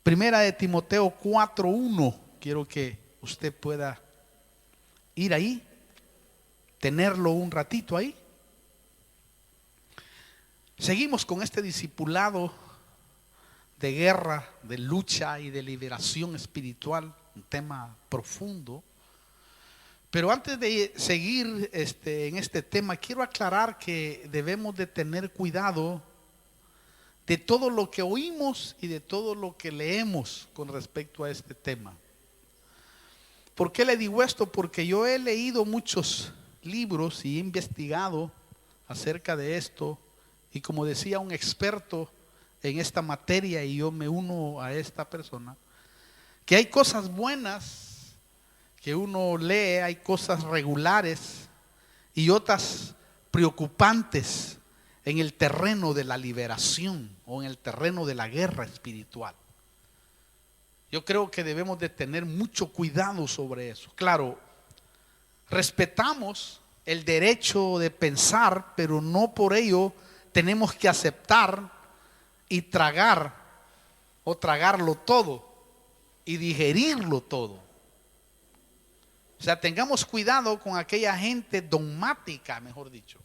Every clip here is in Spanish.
Primera de Timoteo 4:1. Quiero que usted pueda ir ahí, tenerlo un ratito ahí. Seguimos con este discipulado de guerra, de lucha y de liberación espiritual, un tema profundo. Pero antes de seguir en este tema, quiero aclarar que debemos de tener cuidado de todo lo que oímos y de todo lo que leemos con respecto a este tema. ¿Por qué le digo esto? Porque yo he leído muchos libros y he investigado acerca de esto, y como decía un experto en esta materia, y yo me uno a esta persona, que hay cosas buenas que uno lee, hay cosas regulares y otras preocupantes en el terreno de la liberación o en el terreno de la guerra espiritual. Yo creo que debemos de tener mucho cuidado sobre eso. Claro, respetamos el derecho de pensar, pero no por ello tenemos que aceptar y tragar o tragarlo todo y digerirlo todo. O sea, tengamos cuidado con aquella gente dogmática, mejor dicho.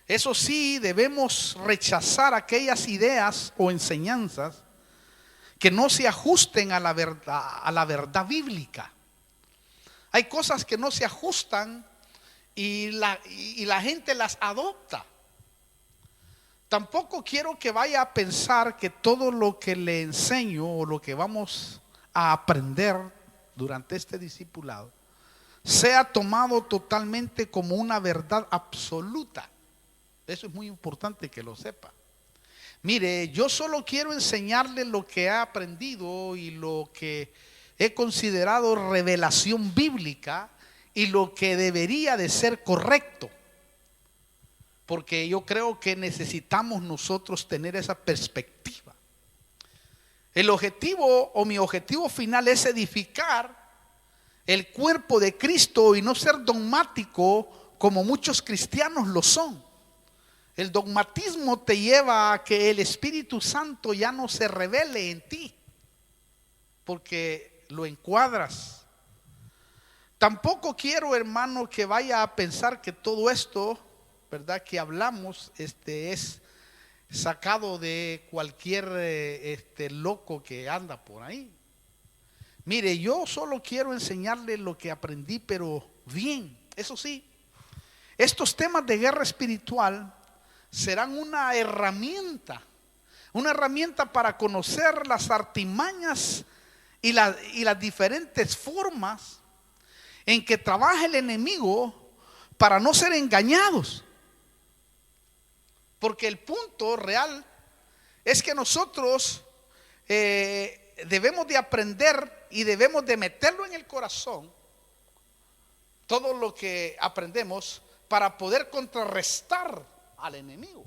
Eso sí, debemos rechazar aquellas ideas o enseñanzas que no se ajusten a la verdad bíblica. Hay cosas que no se ajustan y la gente las adopta. Tampoco quiero que vaya a pensar que todo lo que le enseño o lo que vamos a aprender durante este discipulado sea tomado totalmente como una verdad absoluta. Eso es muy importante que lo sepa. Mire, yo solo quiero enseñarle lo que he aprendido y lo que he considerado revelación bíblica y lo que debería de ser correcto. Porque yo creo que necesitamos nosotros tener esa perspectiva. El objetivo o mi objetivo final es edificar el cuerpo de Cristo y no ser dogmático como muchos cristianos lo son. El dogmatismo te lleva a que el Espíritu Santo ya no se revele en ti, porque lo encuadras. Tampoco quiero, hermano, que vaya a pensar que todo esto, ¿verdad?, que hablamos es sacado de cualquier loco que anda por ahí. Mire, yo solo quiero enseñarle lo que aprendí, pero bien. Eso sí, estos temas de guerra espiritual serán una herramienta para conocer las artimañas y las diferentes formas en que trabaja el enemigo para no ser engañados. Porque el punto real es que nosotros debemos de aprender y debemos de meterlo en el corazón todo lo que aprendemos para poder contrarrestar al enemigo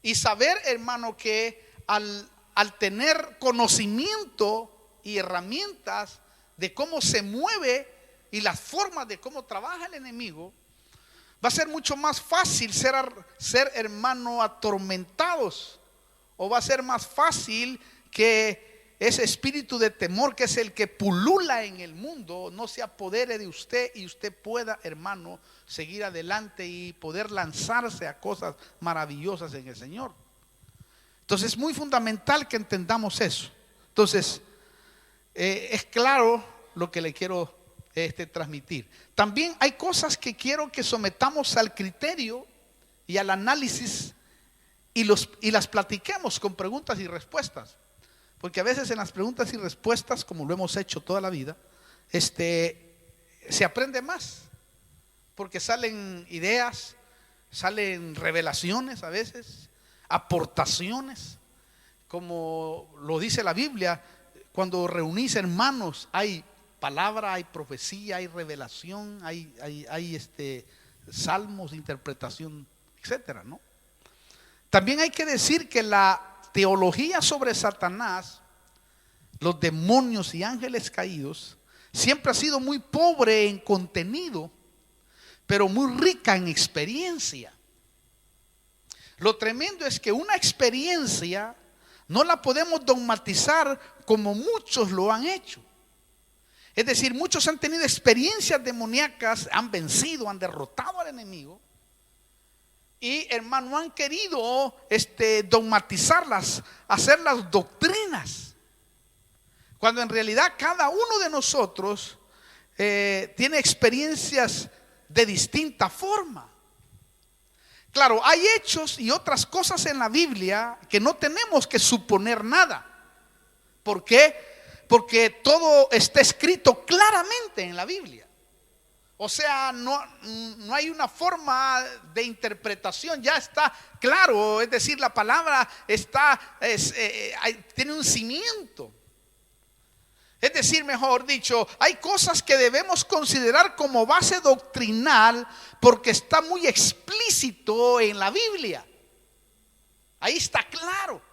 y saber, hermano, que al tener conocimiento y herramientas de cómo se mueve y las formas de cómo trabaja el enemigo, va a ser mucho más fácil ser hermano atormentados, o va a ser más fácil que ese espíritu de temor, que es el que pulula en el mundo, no se apodere de usted y usted pueda, hermano, seguir adelante y poder lanzarse a cosas maravillosas en el Señor. Entonces es muy fundamental que entendamos eso. Entonces es claro lo que le quiero transmitir. También hay cosas que quiero que sometamos al criterio y al análisis y las platiquemos con preguntas y respuestas. Porque a veces en las preguntas y respuestas, como lo hemos hecho toda la vida, se aprende más. Porque salen ideas, salen revelaciones a veces, aportaciones. Como lo dice la Biblia, cuando reunís hermanos hay palabra, hay profecía, hay revelación, hay salmos, interpretación, etcétera, ¿no? También hay que decir que la teología sobre Satanás, los demonios y ángeles caídos, siempre ha sido muy pobre en contenido, pero muy rica en experiencia. Lo tremendo es que una experiencia No la podemos dogmatizar como muchos lo han hecho. Es decir, muchos han tenido experiencias demoníacas, han vencido, han derrotado al enemigo. Y hermano, han querido dogmatizarlas, hacerlas doctrinas. Cuando en realidad cada uno de nosotros tiene experiencias de distinta forma. Claro, hay hechos y otras cosas en la Biblia que no tenemos que suponer nada. ¿Por qué? Porque todo está escrito claramente en la Biblia. O sea, no hay una forma de interpretación, ya está claro. Es decir, la palabra tiene un cimiento. Es decir, mejor dicho, hay cosas que debemos considerar como base doctrinal porque está muy explícito en la Biblia. Ahí está claro.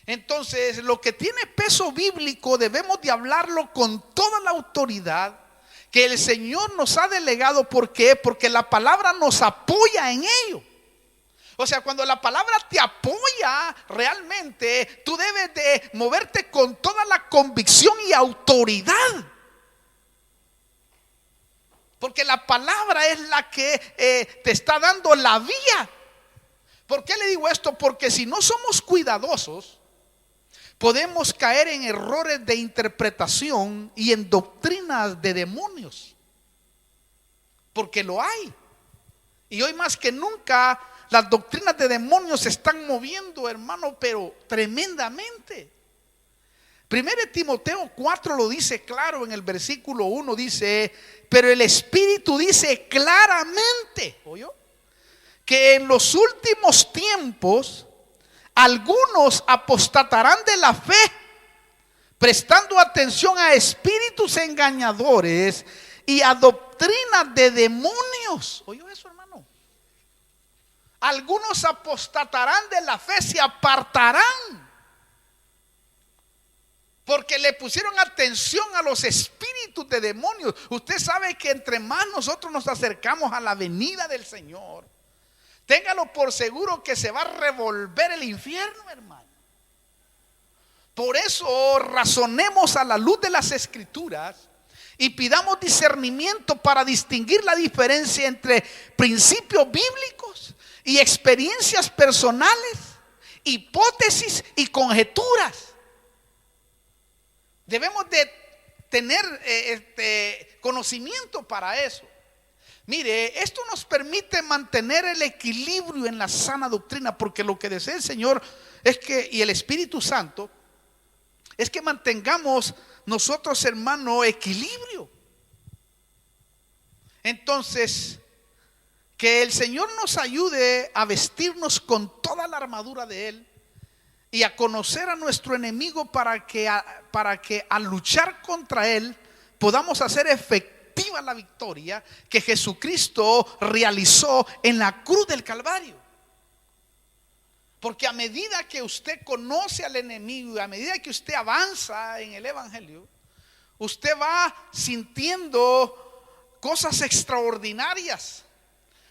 Entonces, lo que tiene peso bíblico debemos de hablarlo con toda la autoridad que el Señor nos ha delegado. ¿Por qué? Porque la palabra nos apoya en ello. O sea, cuando la palabra te apoya realmente, tú debes de moverte con toda la convicción y autoridad. Porque la palabra es la que te está dando la vía. ¿Por qué le digo esto? Porque si no somos cuidadosos, podemos caer en errores de interpretación y en doctrinas de demonios. Porque lo hay. Y hoy más que nunca las doctrinas de demonios se están moviendo, hermano, pero tremendamente. 1 Timoteo 4 lo dice claro en el versículo 1, dice: pero el Espíritu dice claramente, ¿oyó?, que en los últimos tiempos algunos apostatarán de la fe, prestando atención a espíritus engañadores y a doctrinas de demonios. ¿Oyó eso, hermano? Algunos apostatarán de la fe, se apartarán, porque le pusieron atención a los espíritus de demonios. Usted sabe que entre más nosotros nos acercamos a la venida del Señor, téngalo por seguro que se va a revolver el infierno, hermano. Por eso razonemos a la luz de las Escrituras y pidamos discernimiento para distinguir la diferencia entre principios bíblicos y experiencias personales, hipótesis y conjeturas. Debemos de tener conocimiento para eso. Mire, esto nos permite mantener el equilibrio en la sana doctrina, porque lo que desea el Señor es que, y el Espíritu Santo, es que mantengamos nosotros, hermano, equilibrio. Entonces, que el Señor nos ayude a vestirnos con toda la armadura de Él y a conocer a nuestro enemigo para que al luchar contra Él podamos hacer efectiva la victoria que Jesucristo realizó en la cruz del Calvario. Porque a medida que usted conoce al enemigo y a medida que usted avanza en el evangelio, usted va sintiendo cosas extraordinarias.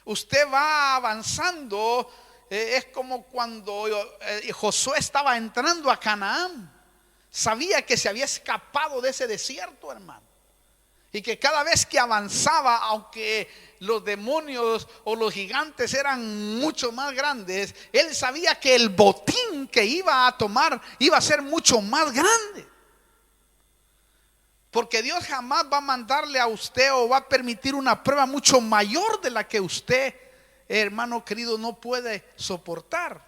Usted va avanzando. Es como cuando Josué estaba entrando a Canaán. Sabía que se había escapado de ese desierto, hermano. Y que cada vez que avanzaba, aunque los demonios o los gigantes eran mucho más grandes, él sabía que el botín que iba a tomar iba a ser mucho más grande. Porque Dios jamás va a mandarle a usted o va a permitir una prueba mucho mayor de la que usted, hermano querido, no puede soportar.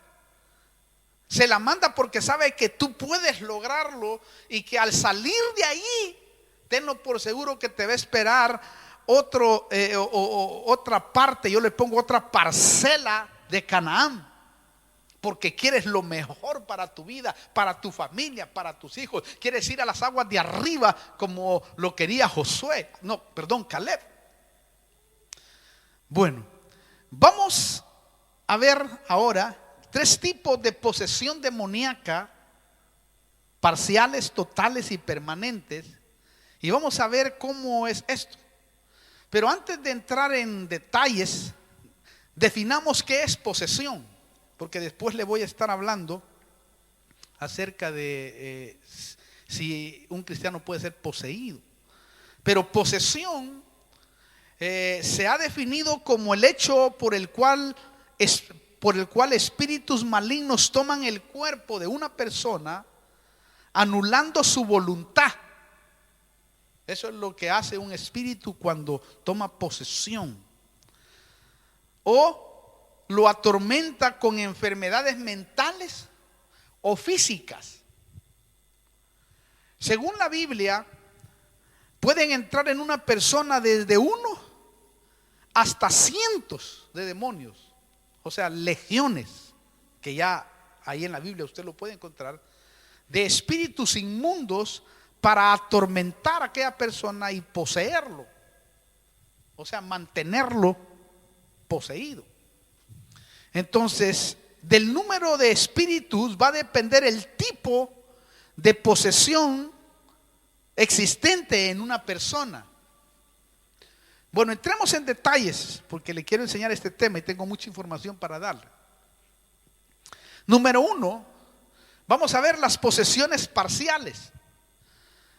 Se la manda porque sabe que tú puedes lograrlo y que al salir de ahí, tenlo por seguro que te va a esperar otra parte. Yo le pongo otra parcela de Canaán, porque quieres lo mejor para tu vida, para tu familia, para tus hijos. Quieres ir a las aguas de arriba como lo quería Caleb. Bueno, vamos a ver ahora 3 tipos de posesión demoníaca: parciales, totales y permanentes. Y vamos a ver cómo es esto. Pero antes de entrar en detalles, definamos qué es posesión, porque después le voy a estar hablando acerca de si un cristiano puede ser poseído. Pero posesión se ha definido como el hecho por el cual espíritus malignos toman el cuerpo de una persona, anulando su voluntad. Eso es lo que hace un espíritu cuando toma posesión. O lo atormenta con enfermedades mentales o físicas. Según la Biblia, pueden entrar en una persona desde 1 hasta cientos de demonios, o sea, legiones, que ya ahí en la Biblia usted lo puede encontrar, de espíritus inmundos para atormentar a aquella persona y poseerlo, o sea, mantenerlo poseído. Entonces, del número de espíritus va a depender el tipo de posesión existente en una persona. Bueno, entremos en detalles porque le quiero enseñar este tema y tengo mucha información para darle. Número 1, vamos a ver las posesiones parciales.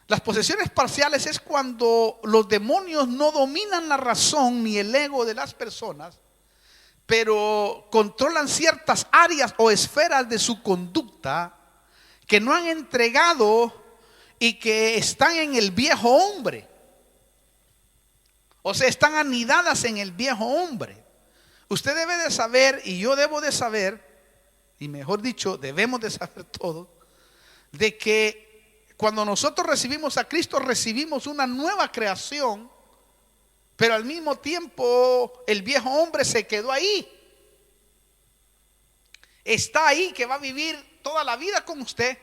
Las posesiones parciales es cuando los demonios no dominan la razón ni el ego de las personas, pero controlan ciertas áreas o esferas de su conducta que no han entregado y que están en el viejo hombre. O sea, están anidadas en el viejo hombre. Usted debe de saber, y yo debo de saber, y mejor dicho, debemos de saber todo, de que cuando nosotros recibimos a Cristo, recibimos una nueva creación, pero al mismo tiempo el viejo hombre se quedó ahí. Está ahí, que va a vivir toda la vida con usted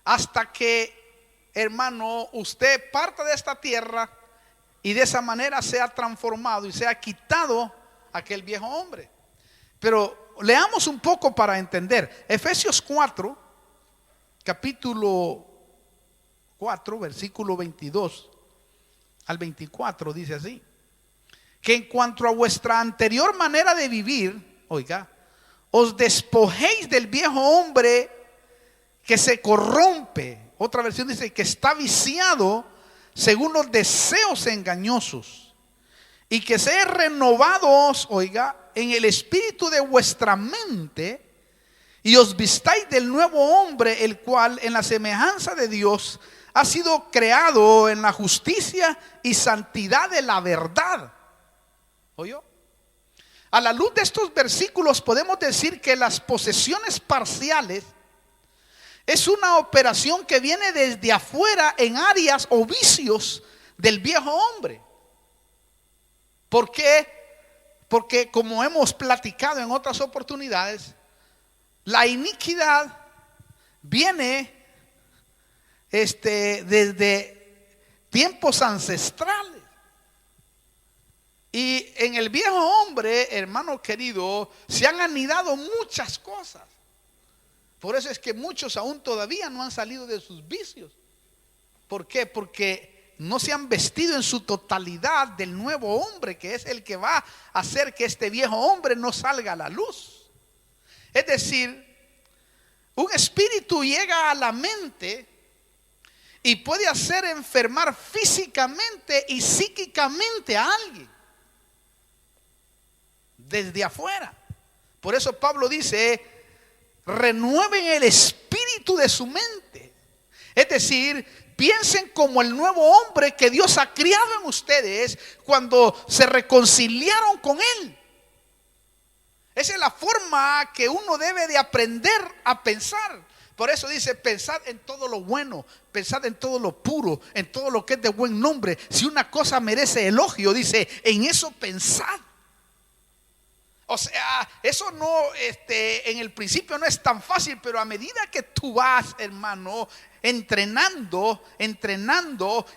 hasta que, hermano, usted parta de esta tierra y de esa manera sea transformado y sea quitado aquel viejo hombre. Pero leamos un poco para entender. Efesios 4, capítulo 4, versículo 22 al 24 dice así: que en cuanto a vuestra anterior manera de vivir, oiga, os despojéis del viejo hombre que se corrompe. Otra versión dice que está viciado según los deseos engañosos, y que seáis renovados, oiga, en el espíritu de vuestra mente, y os vistáis del nuevo hombre, el cual en la semejanza de Dios ha sido creado en la justicia y santidad de la verdad. ¿Oyó? A la luz de estos versículos podemos decir que las posesiones parciales es una operación que viene desde afuera en áreas o vicios del viejo hombre. ¿Por qué? Porque, como hemos platicado en otras oportunidades, la iniquidad viene desde tiempos ancestrales. Y en el viejo hombre, hermano querido, se han anidado muchas cosas. Por eso es que muchos aún todavía no han salido de sus vicios. ¿Por qué? Porque no se han vestido en su totalidad del nuevo hombre, que es el que va a hacer que este viejo hombre no salga a la luz. Es decir, un espíritu llega a la mente y puede hacer enfermar físicamente y psíquicamente a alguien desde afuera. Por eso Pablo dice: renueven el espíritu de su mente. Es decir, piensen como el nuevo hombre que Dios ha criado en ustedes cuando se reconciliaron con Él. Esa es la forma que uno debe de aprender a pensar. Por eso dice: pensad en todo lo bueno, pensad en todo lo puro, en todo lo que es de buen nombre. Si una cosa merece elogio, dice, en eso pensad. O sea, eso no, en el principio no es tan fácil, pero a medida que tú vas, hermano, entrenando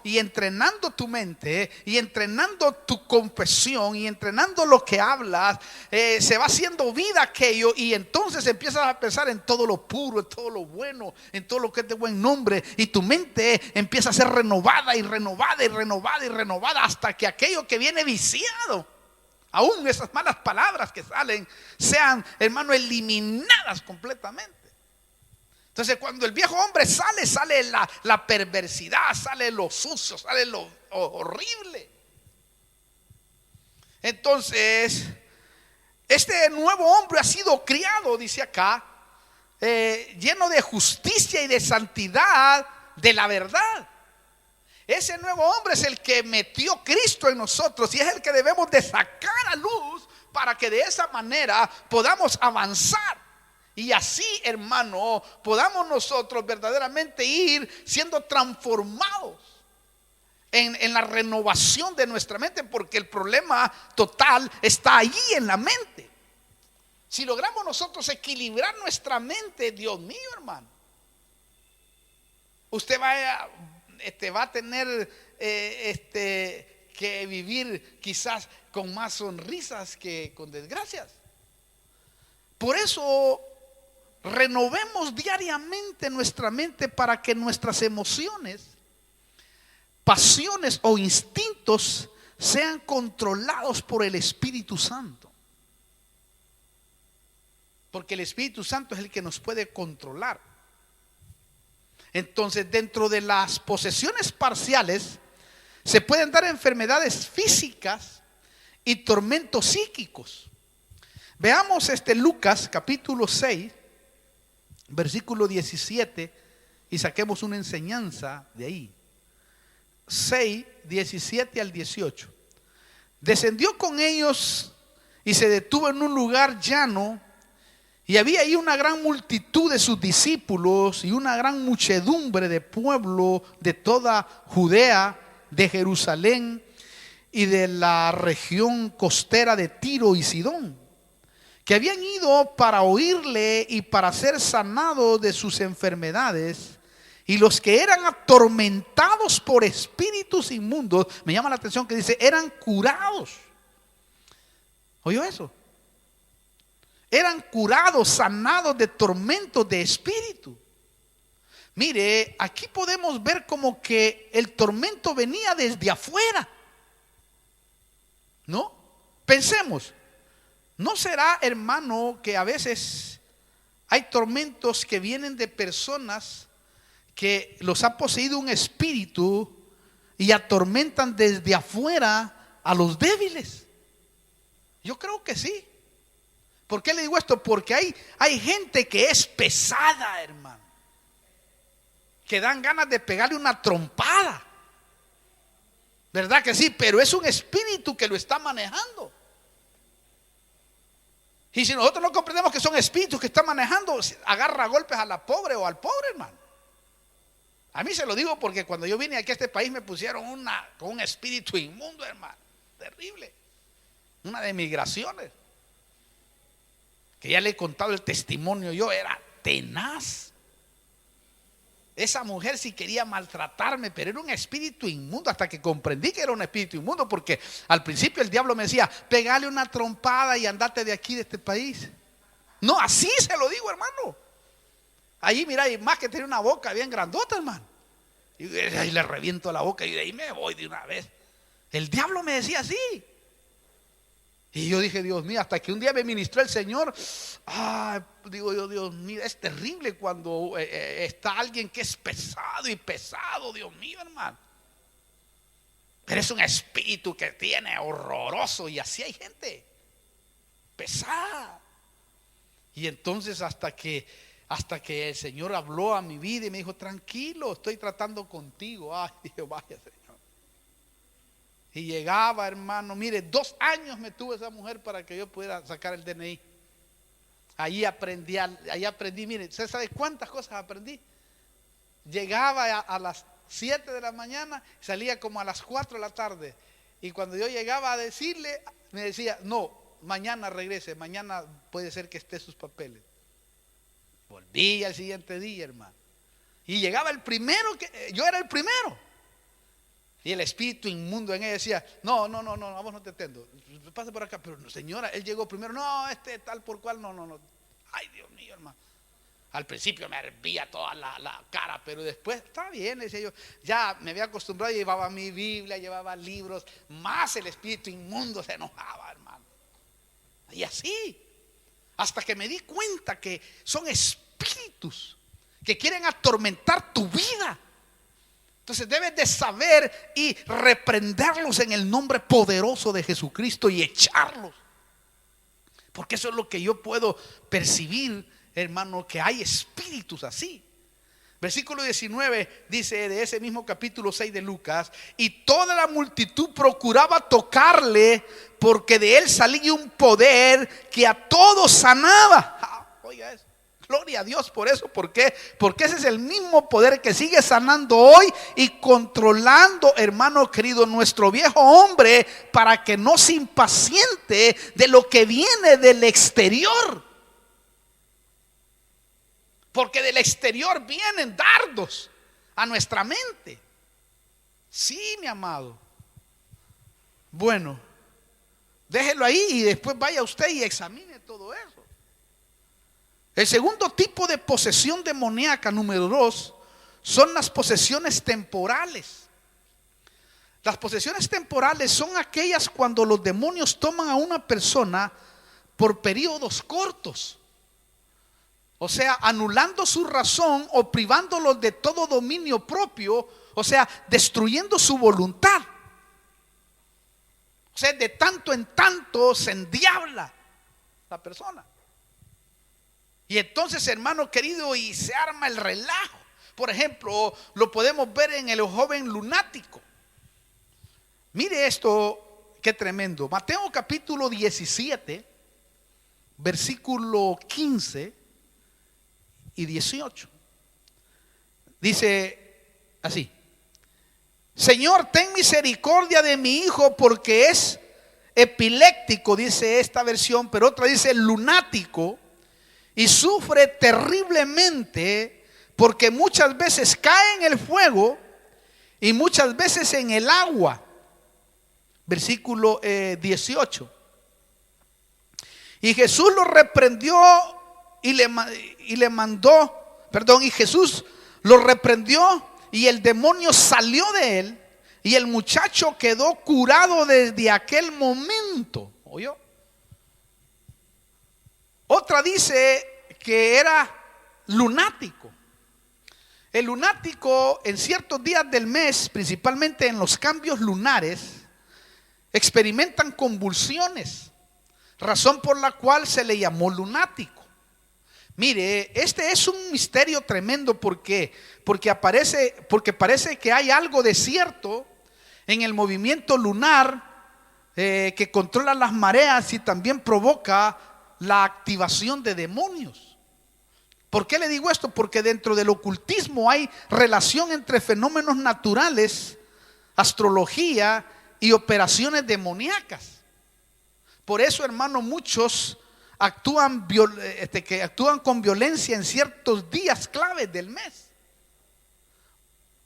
y entrenando tu mente y entrenando tu confesión y entrenando lo que hablas, se va haciendo vida aquello, y entonces empiezas a pensar en todo lo puro, en todo lo bueno, en todo lo que es de buen nombre, y tu mente empieza a ser renovada y renovada y renovada y renovada hasta que aquello que viene viciado, aún esas malas palabras que salen, sean, hermano, eliminadas completamente. Entonces cuando el viejo hombre sale la perversidad, sale lo sucio, sale lo horrible. Entonces este nuevo hombre ha sido criado, dice acá, lleno de justicia y de santidad de la verdad. Ese nuevo hombre es el que metió Cristo en nosotros y es el que debemos de sacar a luz para que de esa manera podamos avanzar. Y así, hermano, podamos nosotros verdaderamente ir siendo transformados en la renovación de nuestra mente, porque el problema total está allí en la mente. Si logramos nosotros equilibrar nuestra mente, Dios mío, hermano, usted va a tener que vivir quizás con más sonrisas que con desgracias. Por eso renovemos diariamente nuestra mente para que nuestras emociones, pasiones o instintos sean controlados por el Espíritu Santo. Porque el Espíritu Santo es el que nos puede controlar. Entonces, dentro de las posesiones parciales se pueden dar enfermedades físicas y tormentos psíquicos. Veamos Lucas capítulo 6, versículo 17, y saquemos una enseñanza de ahí. 6, 17 al 18. Descendió con ellos y se detuvo en un lugar llano, y había ahí una gran multitud de sus discípulos y una gran muchedumbre de pueblo de toda Judea, de Jerusalén y de la región costera de Tiro y Sidón, que habían ido para oírle y para ser sanados de sus enfermedades. Y los que eran atormentados por espíritus inmundos, me llama la atención que dice, eran curados. ¿Oyó eso? Eran curados, sanados de tormentos de espíritu. Mire, aquí podemos ver como que el tormento venía desde afuera, ¿no? Pensemos, ¿no será, hermano, que a veces hay tormentos que vienen de personas que los ha poseído un espíritu y atormentan desde afuera a los débiles? Yo creo que sí. ¿Por qué le digo esto? Porque hay gente que es pesada, hermano, que dan ganas de pegarle una trompada. ¿Verdad que sí? Pero es un espíritu que lo está manejando. Y si nosotros no comprendemos que son espíritus que están manejando, agarra a golpes a la pobre o al pobre, hermano. A mí se lo digo porque cuando yo vine aquí a este país me pusieron con un espíritu inmundo, hermano. Terrible. Una de migraciones. Que ya le he contado el testimonio, yo era tenaz. Esa mujer sí quería maltratarme, pero era un espíritu inmundo, hasta que comprendí que era un espíritu inmundo, porque al principio el diablo me decía, pegale una trompada y andate de aquí, de este país. No, así se lo digo, hermano. Allí, mira, y más que tenía una boca bien grandota, hermano. Y ahí le reviento la boca y de ahí me voy de una vez. El diablo me decía así. Y yo dije, Dios mío, hasta que un día me ministró el Señor. Digo yo, Dios mío, es terrible cuando está alguien que es pesado y pesado, Dios mío, hermano. Pero es un espíritu que tiene horroroso, y así hay gente pesada. Y entonces hasta que el Señor habló a mi vida y me dijo, tranquilo, estoy tratando contigo. Dije, vaya, Señor. Y llegaba, hermano, mire, 2 años me tuvo esa mujer para que yo pudiera sacar el DNI. Ahí aprendí, mire, ¿usted sabe cuántas cosas aprendí? Llegaba a las 7 de la mañana, salía como a las 4 de la tarde. Y cuando yo llegaba a decirle, me decía, no, mañana regrese, mañana puede ser que esté sus papeles. Volví al siguiente día, hermano. Y llegaba el primero, yo era el primero. Y el espíritu inmundo en ella decía, no, a vos no te atiendo, pase por acá. Pero señora, él llegó primero, no, tal por cual, no. Ay, Dios mío, hermano. Al principio me hervía toda la cara, pero después, está bien, decía yo. Ya me había acostumbrado, llevaba mi Biblia, llevaba libros. Más el espíritu inmundo se enojaba, hermano. Y así, hasta que me di cuenta que son espíritus que quieren atormentar tu vida. Entonces debes de saber y reprenderlos en el nombre poderoso de Jesucristo y echarlos. Porque eso es lo que yo puedo percibir, hermano, que hay espíritus así. Versículo 19 dice de ese mismo capítulo 6 de Lucas: y toda la multitud procuraba tocarle, porque de él salía un poder que a todos sanaba. Oiga eso. Gloria a Dios por eso. ¿Por qué? Porque ese es el mismo poder que sigue sanando hoy y controlando, hermano querido, nuestro viejo hombre, para que no se impaciente de lo que viene del exterior. Porque del exterior vienen dardos a nuestra mente. Sí, mi amado. Bueno, déjelo ahí y después vaya usted y examine todo eso. El segundo tipo de posesión demoníaca, número 2, son las posesiones temporales. Las posesiones temporales son aquellas cuando los demonios toman a una persona por periodos cortos. O sea, anulando su razón o privándolos de todo dominio propio. O sea, destruyendo su voluntad. O sea, de tanto en tanto se endiabla la persona. Y entonces, hermano querido, y se arma el relajo. Por ejemplo, lo podemos ver en el joven lunático. Mire esto, qué tremendo. Mateo capítulo 17, versículo 15 y 18. Dice así: Señor, ten misericordia de mi hijo, porque es epiléptico, dice esta versión, pero otra dice lunático, y sufre terriblemente, porque muchas veces cae en el fuego y muchas veces en el agua. Versículo 18. Y Jesús lo reprendió y le mandó, y Jesús lo reprendió y el demonio salió de él y el muchacho quedó curado desde aquel momento. ¿Oyó? Otra dice que era lunático. El lunático en ciertos días del mes, principalmente en los cambios lunares, experimentan convulsiones, razón por la cual se le llamó lunático. Mire, este es un misterio tremendo. Porque parece que hay algo de cierto en el movimiento lunar que controla las mareas y también provoca la activación de demonios. ¿Por qué le digo esto? Porque dentro del ocultismo hay relación entre fenómenos naturales, astrología y operaciones demoníacas. Por eso, hermano, muchos actúan con violencia en ciertos días claves del mes,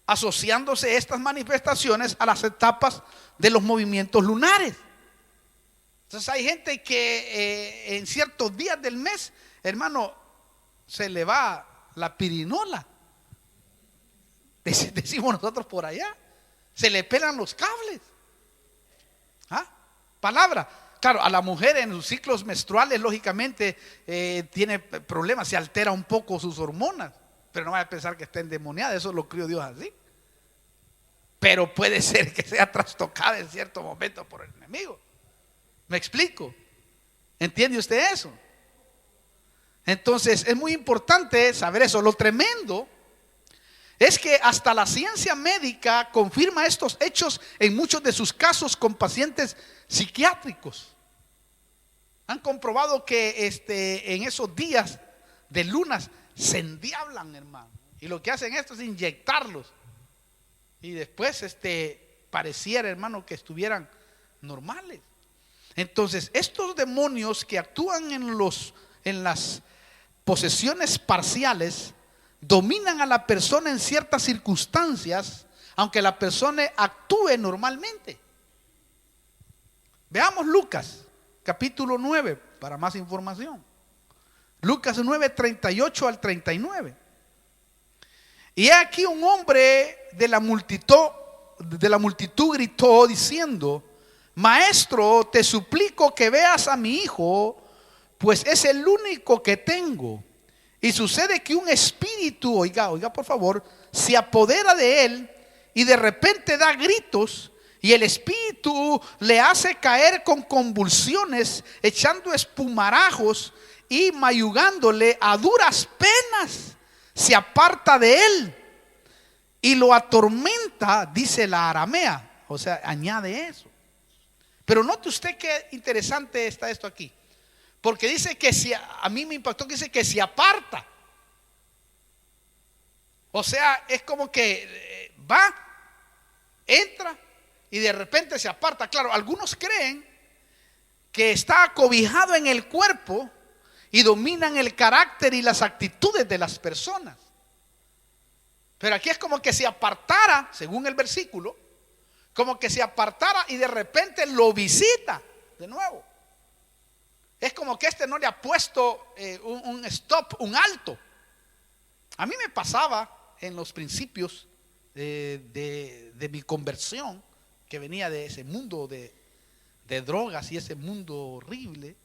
asociándose estas manifestaciones a las etapas de los movimientos lunares. Entonces hay gente que en ciertos días del mes, hermano, se le va la pirinola, decimos nosotros por allá, se le pelan los cables. Palabra. Claro, a la mujer en sus ciclos menstruales, lógicamente, tiene problemas, se altera un poco sus hormonas, pero no vaya a pensar que está endemoniada, eso lo crió Dios así. Pero puede ser que sea trastocada en cierto momento por el enemigo. ¿Me explico? ¿Entiende usted eso? Entonces es muy importante saber eso. Lo tremendo es que hasta la ciencia médica confirma estos hechos en muchos de sus casos con pacientes psiquiátricos. Han comprobado que en esos días de lunas se endiablan, hermano. Y lo que hacen esto es inyectarlos. Y después pareciera, hermano, que estuvieran normales. Entonces, estos demonios que actúan en las posesiones parciales dominan a la persona en ciertas circunstancias, aunque la persona actúe normalmente. Veamos Lucas capítulo 9 para más información. Lucas 9, 38 al 39. Y aquí un hombre de la multitud gritó diciendo: Maestro, te suplico que veas a mi hijo, pues es el único que tengo Y sucede que un espíritu, oiga por favor, se apodera de él y de repente da gritos y el espíritu le hace caer con convulsiones, echando espumarajos y mayugándole. A duras penas se aparta de él y lo atormenta, dice la aramea, o sea, añade eso. Pero note usted qué interesante está esto aquí, porque dice que si, a mí me impactó que dice que se aparta. O sea, es como que va, entra y de repente se aparta. Claro, algunos creen que está acobijado en el cuerpo y dominan el carácter y las actitudes de las personas. Pero aquí es como que se apartara, según el versículo, como que se apartara y de repente lo visita de nuevo. Es como que no le ha puesto un stop, un alto. A mí me pasaba en los principios de mi conversión, que venía de ese mundo de drogas y ese mundo horrible,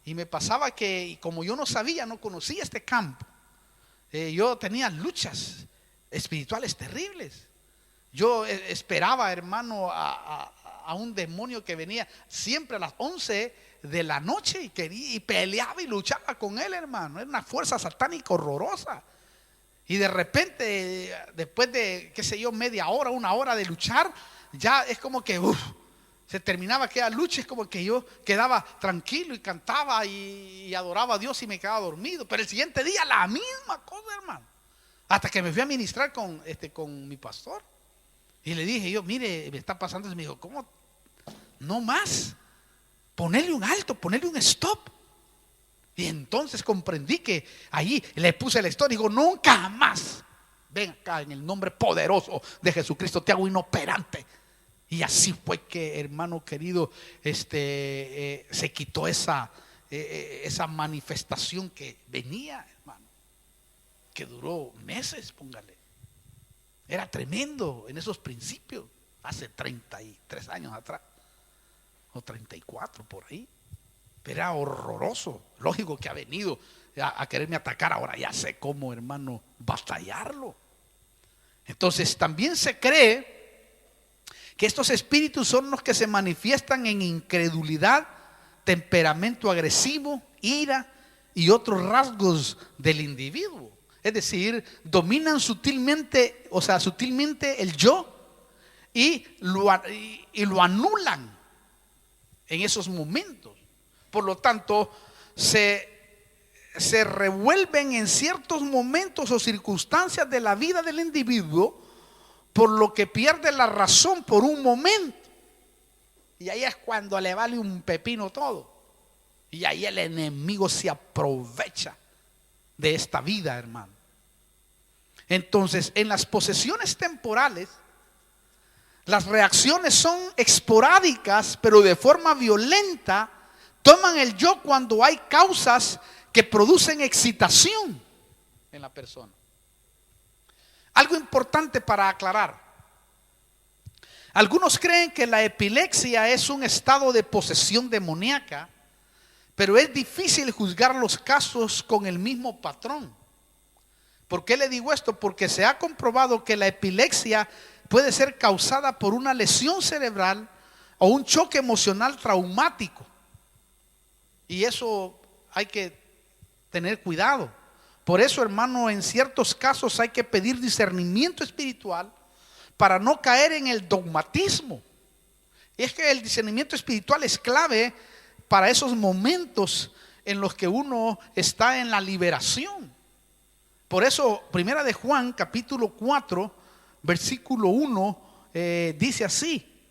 y me pasaba que como yo no sabía, no conocía este campo, yo tenía luchas espirituales terribles. Yo esperaba, hermano, a un demonio que venía siempre a las 11 de la noche y peleaba y luchaba con él, hermano. Era una fuerza satánica horrorosa. Y de repente, después de, qué sé yo, media hora, una hora de luchar, ya es como que se terminaba aquella lucha. Es como que yo quedaba tranquilo y cantaba y adoraba a Dios y me quedaba dormido. Pero el siguiente día la misma cosa, hermano. Hasta que me fui a ministrar con mi pastor. Y le dije yo, mire, me está pasando eso. Me dijo, ¿cómo? No más. Ponerle un alto, ponerle un stop. Y entonces comprendí que allí le puse la historia y digo, nunca más. Ven acá, en el nombre poderoso de Jesucristo te hago inoperante. Y así fue que, hermano querido, se quitó esa manifestación que venía, hermano, que duró meses, póngale. Era tremendo en esos principios, hace 33 años atrás, o 34 por ahí. Pero era horroroso. Lógico que ha venido a quererme atacar. Ahora ya sé cómo, hermano, batallarlo. Entonces también se cree que estos espíritus son los que se manifiestan en incredulidad, temperamento agresivo, ira y otros rasgos del individuo. Es decir, dominan sutilmente, sutilmente el yo y lo anulan en esos momentos. Por lo tanto, se revuelven en ciertos momentos o circunstancias de la vida del individuo, por lo que pierde la razón por un momento. Y ahí es cuando le vale un pepino todo. Y ahí el enemigo se aprovecha de esta vida, hermano. Entonces, en las posesiones temporales, las reacciones son esporádicas, pero de forma violenta. Toman el yo cuando hay causas que producen excitación en la persona. Algo importante para aclarar: algunos creen que la epilepsia es un estado de posesión demoníaca, pero es difícil juzgar los casos con el mismo patrón. ¿Por qué le digo esto? Porque se ha comprobado que la epilepsia puede ser causada por una lesión cerebral o un choque emocional traumático. Y eso hay que tener cuidado. Por eso, hermano, en ciertos casos hay que pedir discernimiento espiritual para no caer en el dogmatismo. Y es que el discernimiento espiritual es clave para esos momentos en los que uno está en la liberación. Por eso, primera de Juan, capítulo 4, versículo 1, dice así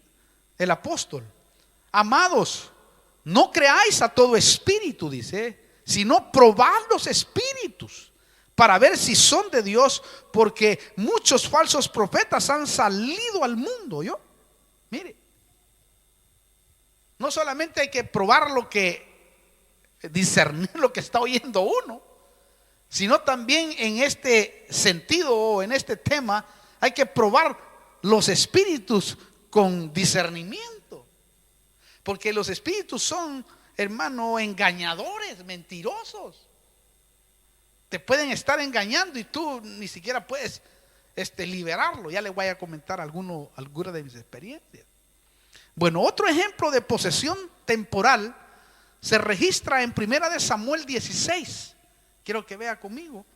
el apóstol: amados, no creáis a todo espíritu, dice, sino probad los espíritus para ver si son de Dios, porque muchos falsos profetas han salido al mundo. Mire, no solamente hay que probar discernir lo que está oyendo uno, sino también en este sentido o en este tema hay que probar los espíritus con discernimiento. Porque los espíritus son, hermano, engañadores, mentirosos. Te pueden estar engañando y tú ni siquiera puedes liberarlo. Ya les voy a comentar algunas de mis experiencias. Bueno, otro ejemplo de posesión temporal se registra en 1 Samuel 16. Quiero que vea conmigo.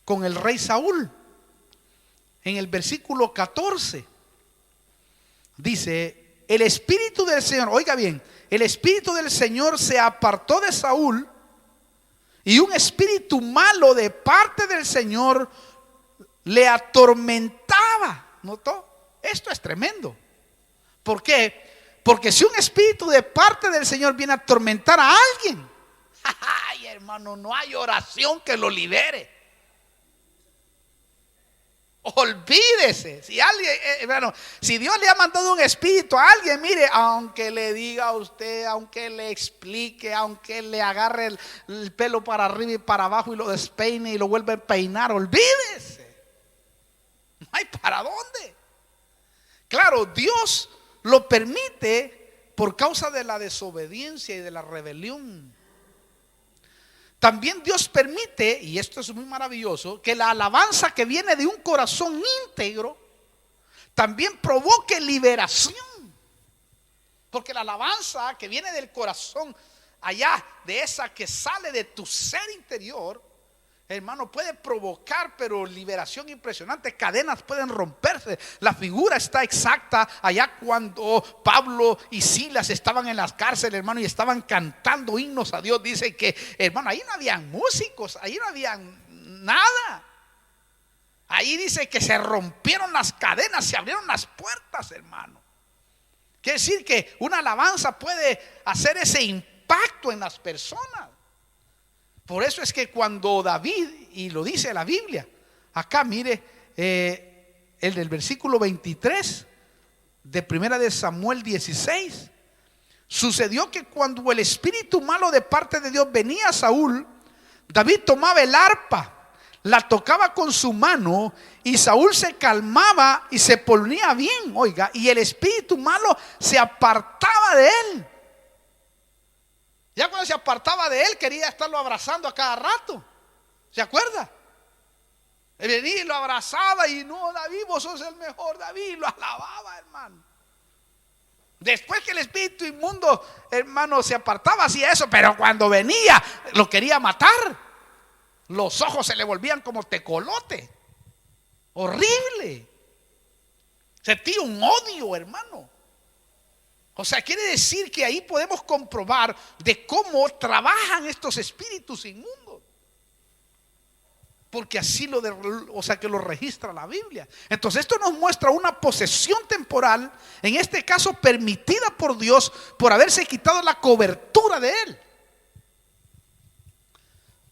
Con el rey Saúl. En el versículo 14. Dice: el espíritu del Señor, oiga bien, el espíritu del Señor se apartó de Saúl, y un espíritu malo de parte del Señor le atormentaba. ¿Notó? Esto es tremendo. ¿Por qué? Porque si un espíritu de parte del Señor viene a atormentar a alguien, ay, hermano, no hay oración que lo libere. Olvídese. Si alguien, si Dios le ha mandado un espíritu a alguien, mire, aunque le diga a usted, aunque le explique, aunque le agarre el pelo para arriba y para abajo y lo despeine y lo vuelve a peinar, olvídese. No hay para dónde. Claro, Dios lo permite por causa de la desobediencia y de la rebelión. También Dios permite, y esto es muy maravilloso, que la alabanza que viene de un corazón íntegro también provoque liberación. Porque la alabanza que viene del corazón, allá de esa que sale de tu ser interior, hermano, puede provocar, pero liberación impresionante. Cadenas pueden romperse. La figura está exacta allá cuando Pablo y Silas estaban en las cárceles, hermano, y estaban cantando himnos a Dios. Dice que, hermano, ahí no habían músicos, ahí no habían nada. Ahí dice que se rompieron las cadenas, se abrieron las puertas, hermano. Quiere decir que una alabanza puede hacer ese impacto en las personas. Por eso es que cuando David, y lo dice la Biblia, acá mire, el del versículo 23 de 1 Samuel 16, sucedió que cuando el espíritu malo de parte de Dios venía a Saúl, David tomaba el arpa, la tocaba con su mano, y Saúl se calmaba y se ponía bien, oiga, y el espíritu malo se apartaba de él. Ya cuando se apartaba de él, quería estarlo abrazando a cada rato. ¿Se acuerda? Venía y lo abrazaba y no, David, vos sos el mejor, David, lo alababa, hermano. Después que el espíritu inmundo, hermano, se apartaba, hacía eso, pero cuando venía, lo quería matar. Los ojos se le volvían como tecolote. Horrible. Sentía un odio, hermano. O sea, quiere decir que ahí podemos comprobar de cómo trabajan estos espíritus inmundos. Porque así que lo registra la Biblia. Entonces esto nos muestra una posesión temporal, en este caso permitida por Dios por haberse quitado la cobertura de él.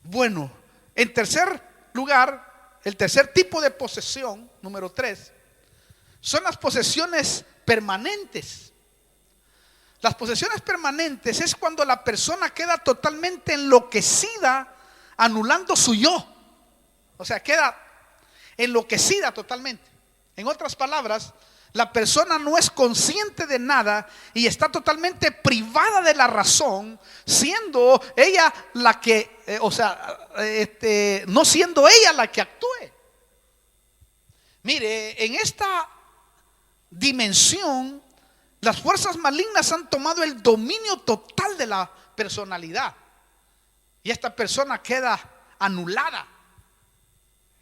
Bueno, en tercer lugar, el tercer tipo de posesión, número 3, son las posesiones permanentes. Las posesiones permanentes es cuando la persona queda totalmente enloquecida, anulando su yo. O sea, queda enloquecida totalmente. En otras palabras, la persona no es consciente de nada y está totalmente privada de la razón, siendo ella la que, no siendo ella la que actúe. Mire, en esta dimensión, las fuerzas malignas han tomado el dominio total de la personalidad y esta persona queda anulada.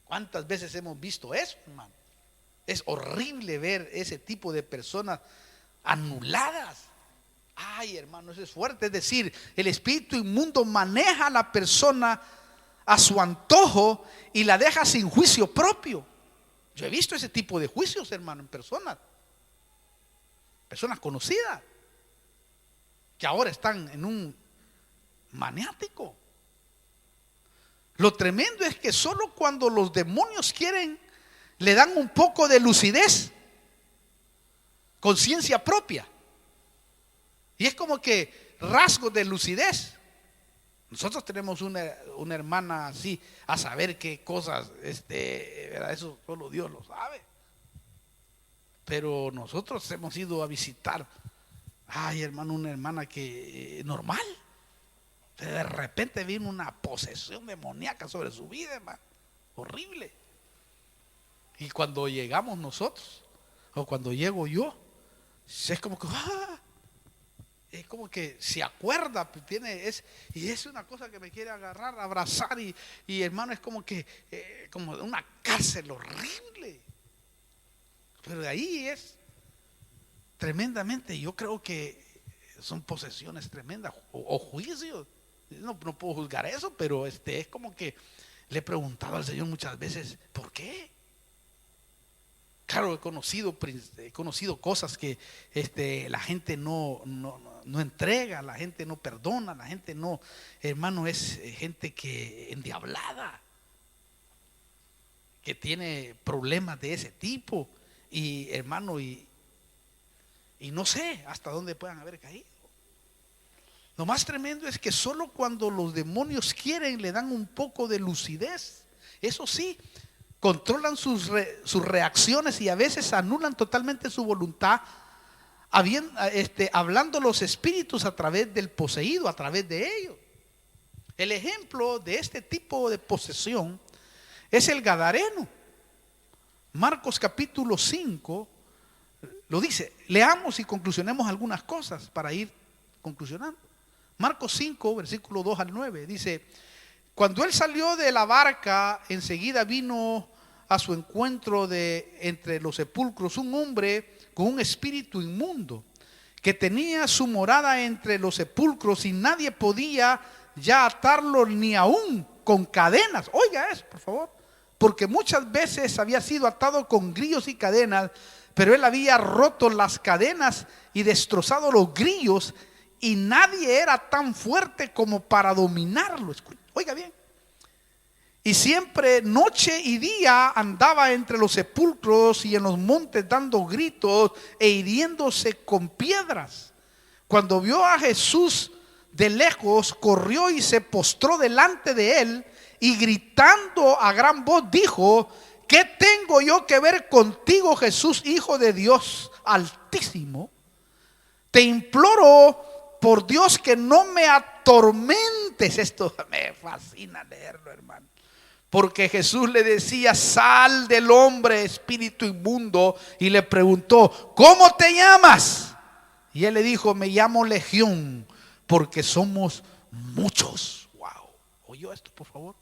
¿Cuántas veces hemos visto eso, hermano? Es horrible ver ese tipo de personas anuladas. Ay, hermano, eso es fuerte. Es decir, el espíritu inmundo maneja a la persona a su antojo y la deja sin juicio propio. Yo he visto ese tipo de juicios, hermano, en personas conocidas que ahora están en un maniático. Lo tremendo es que solo cuando los demonios quieren, le dan un poco de lucidez, conciencia propia, y es como que rasgos de lucidez. Nosotros tenemos una hermana así, a saber qué cosas, ¿verdad? Eso solo Dios lo sabe. Pero nosotros hemos ido a visitar, ay, hermano, una hermana que normal, Pero de repente vino una posesión demoníaca sobre su vida, hermano. Horrible. Y cuando llegamos nosotros, o cuando llego yo, es como que es como que se acuerda, y es una cosa que me quiere agarrar, abrazar, y hermano, es como que como una cárcel horrible. Pero de ahí es tremendamente, yo creo que son posesiones tremendas o juicios. No puedo juzgar eso, pero es como que le he preguntado al Señor muchas veces, ¿por qué? Claro, he conocido cosas que la gente no entrega, la gente no perdona, la gente no, hermano, es gente que endiablada, que tiene problemas de ese tipo, y hermano, y no sé hasta dónde puedan haber caído. Lo más tremendo es que solo cuando los demonios quieren le dan un poco de lucidez. Eso sí, controlan sus reacciones y a veces anulan totalmente su voluntad, hablando los espíritus a través del poseído, a través de ellos. El ejemplo de este tipo de posesión es el gadareno. Marcos capítulo 5 lo dice. Leamos y conclusionemos algunas cosas para ir conclusionando. Marcos 5, versículo 2 al 9, dice: cuando él salió de la barca, enseguida vino a su encuentro de entre los sepulcros un hombre con un espíritu inmundo, que tenía su morada entre los sepulcros, y nadie podía ya atarlo ni aún con cadenas. Oiga eso, por favor, porque muchas veces había sido atado con grillos y cadenas, pero él había roto las cadenas y destrozado los grillos, y nadie era tan fuerte como para dominarlo. Oiga bien. Y siempre noche y día andaba entre los sepulcros y en los montes dando gritos e hiriéndose con piedras. Cuando vio a Jesús de lejos, corrió y se postró delante de él, y gritando a gran voz dijo: ¿qué tengo yo que ver contigo, Jesús, Hijo de Dios Altísimo? Te imploro por Dios que no me atormentes. Esto me fascina leerlo, hermano. Porque Jesús le decía: sal del hombre, espíritu inmundo. Y le preguntó: ¿cómo te llamas? Y él le dijo: me llamo Legión, porque somos muchos. Wow. ¿Oyó esto, por favor?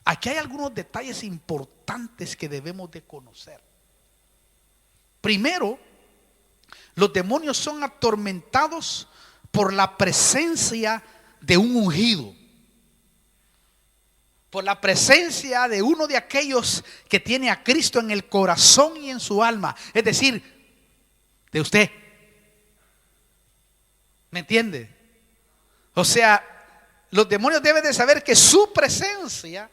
Aquí hay algunos detalles importantes que debemos de conocer. Primero, los demonios son atormentados por la presencia de un ungido, por la presencia de uno de aquellos que tiene a Cristo en el corazón y en su alma, es decir, de usted. ¿Me entiende? O sea, los demonios deben de saber que su presencia,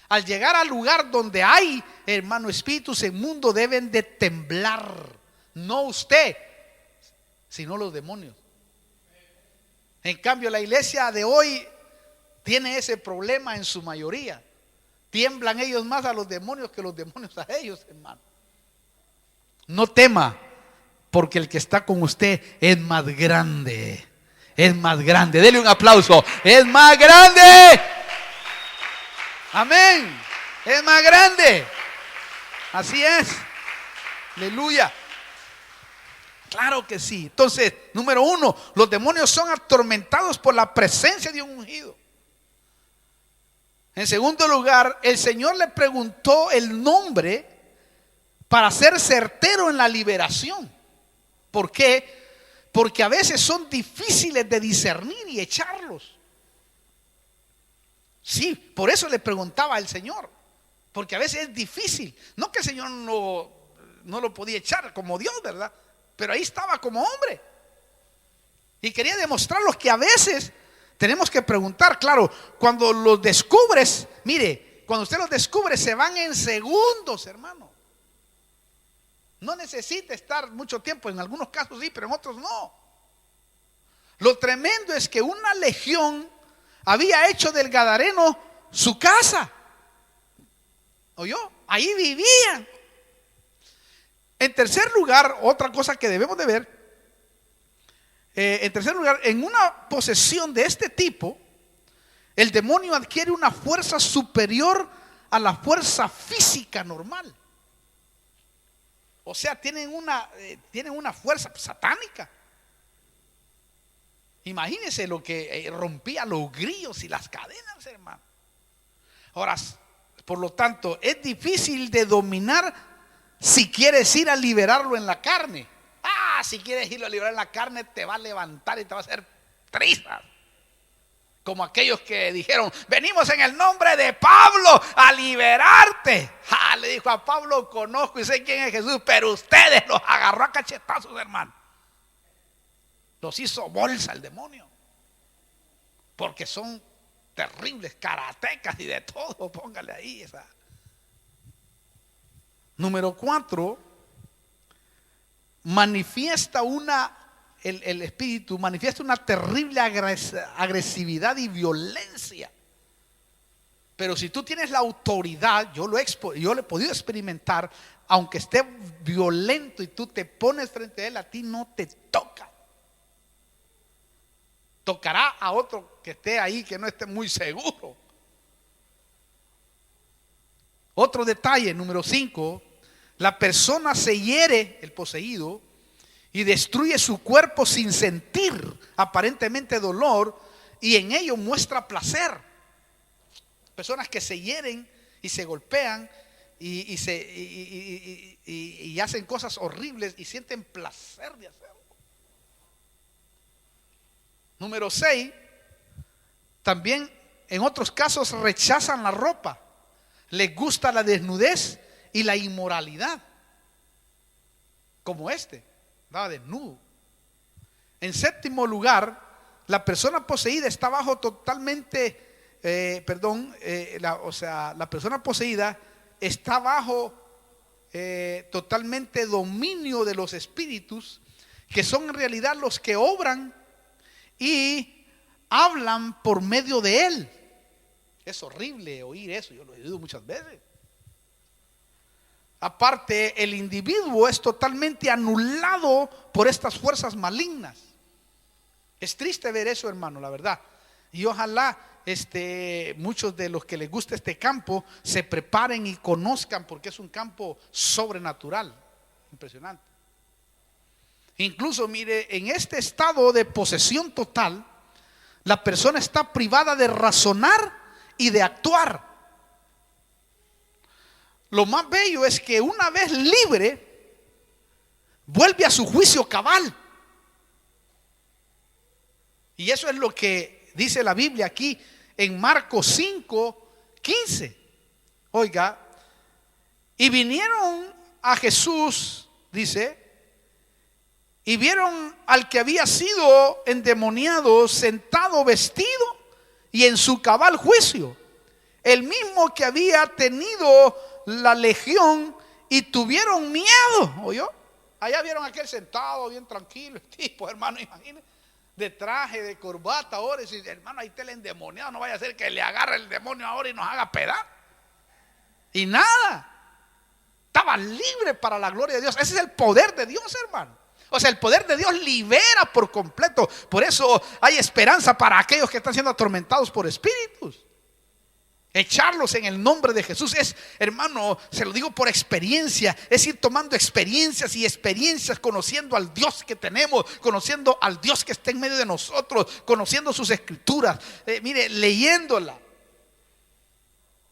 al llegar al lugar donde hay, hermano, espíritus inmundos, deben de temblar. No usted, sino los demonios. En cambio, la iglesia de hoy tiene ese problema en su mayoría. Tiemblan ellos más a los demonios que los demonios a ellos, hermano. No tema, porque el que está con usted es más grande. Es más grande. Dele un aplauso. Es más grande. Amén. Es más grande. Así es. Aleluya. Claro que sí. Entonces, número uno, los demonios son atormentados por la presencia de un ungido. En segundo lugar, el Señor le preguntó el nombre para ser certero en la liberación. ¿Por qué? Porque a veces son difíciles de discernir y echarlos. Sí, por eso le preguntaba al Señor, porque a veces es difícil. No que el Señor no lo podía echar como Dios, ¿verdad? Pero ahí estaba como hombre. Y quería demostrarlos que a veces tenemos que preguntar. Claro, cuando los descubres, mire, cuando usted los descubre se van en segundos, hermano. No necesita estar mucho tiempo. En algunos casos sí, pero en otros no. Lo tremendo es que una legión había hecho del gadareno su casa. ¿Oyó? Ahí vivían. En tercer lugar, otra cosa que debemos de ver, en tercer lugar, en una posesión de este tipo, el demonio adquiere una fuerza superior a la fuerza física normal. O sea, tienen una fuerza satánica. Imagínense lo que rompía los grillos y las cadenas, hermano. Ahora, por lo tanto, es difícil de dominar si quieres ir a liberarlo en la carne. Si quieres irlo a liberar en la carne, te va a levantar y te va a hacer trizas. Como aquellos que dijeron: venimos en el nombre de Pablo a liberarte. Le dijo a Pablo: conozco y sé quién es Jesús, pero ustedes los agarró a cachetazos, hermano. Los hizo bolsa el demonio, porque son terribles karatecas y de todo. Póngale ahí esa. Número 4, el espíritu manifiesta una terrible agresividad y violencia. Pero si tú tienes la autoridad, yo lo he podido experimentar, aunque esté violento y tú te pones frente a él, a ti no te toca. Tocará a otro que esté ahí, que no esté muy seguro. Otro detalle, número 5, la persona se hiere, el poseído, y destruye su cuerpo sin sentir aparentemente dolor, y en ello muestra placer. Personas que se hieren y se golpean y hacen cosas horribles y sienten placer de hacerlo. Número 6, también en otros casos rechazan la ropa, les gusta la desnudez y la inmoralidad, como estaba desnudo. En 7º lugar, la persona poseída está bajo totalmente, la persona poseída está bajo totalmente dominio de los espíritus, que son en realidad los que obran y hablan por medio de él. Es horrible oír eso, yo lo he oído muchas veces. Aparte, el individuo es totalmente anulado por estas fuerzas malignas. Es triste ver eso, hermano, la verdad. Y ojalá muchos de los que les gusta este campo se preparen y conozcan, porque es un campo sobrenatural, impresionante. Incluso, mire, en este estado de posesión total, la persona está privada de razonar y de actuar. Lo más bello es que una vez libre, vuelve a su juicio cabal. Y eso es lo que dice la Biblia aquí en Marcos 5:15. Oiga, y vinieron a Jesús, dice, y vieron al que había sido endemoniado sentado vestido y en su cabal juicio, el mismo que había tenido la legión, y tuvieron miedo. ¿Oyó? Allá vieron a aquel sentado bien tranquilo, el tipo, hermano, imagínense, de traje, de corbata. Ahora dice: hermano, ahí está el endemoniado, no vaya a ser que le agarre el demonio ahora y nos haga pedazos. Y nada, estaba libre para la gloria de Dios. Ese es el poder de Dios, hermano. O sea, el poder de Dios libera por completo. Por eso hay esperanza para aquellos que están siendo atormentados por espíritus. Echarlos en el nombre de Jesús es, hermano, se lo digo por experiencia, es ir tomando experiencias y experiencias, conociendo al Dios que tenemos, conociendo al Dios que está en medio de nosotros, conociendo sus escrituras, mire, leyéndola.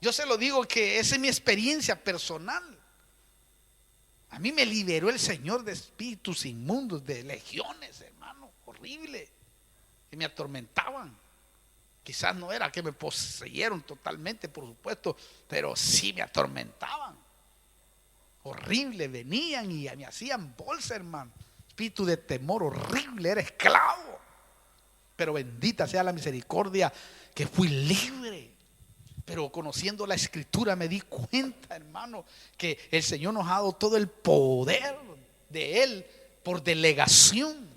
Yo se lo digo que esa es mi experiencia personal. A mí me liberó el Señor de espíritus inmundos, de legiones, hermano, horrible, que me atormentaban. Quizás no era que me poseyeron totalmente, por supuesto, pero sí me atormentaban. Horrible, venían y me hacían bolsa, hermano. Espíritu de temor horrible, era esclavo. Pero bendita sea la misericordia que fui libre. Pero conociendo la escritura me di cuenta, hermano, que el Señor nos ha dado todo el poder de Él por delegación.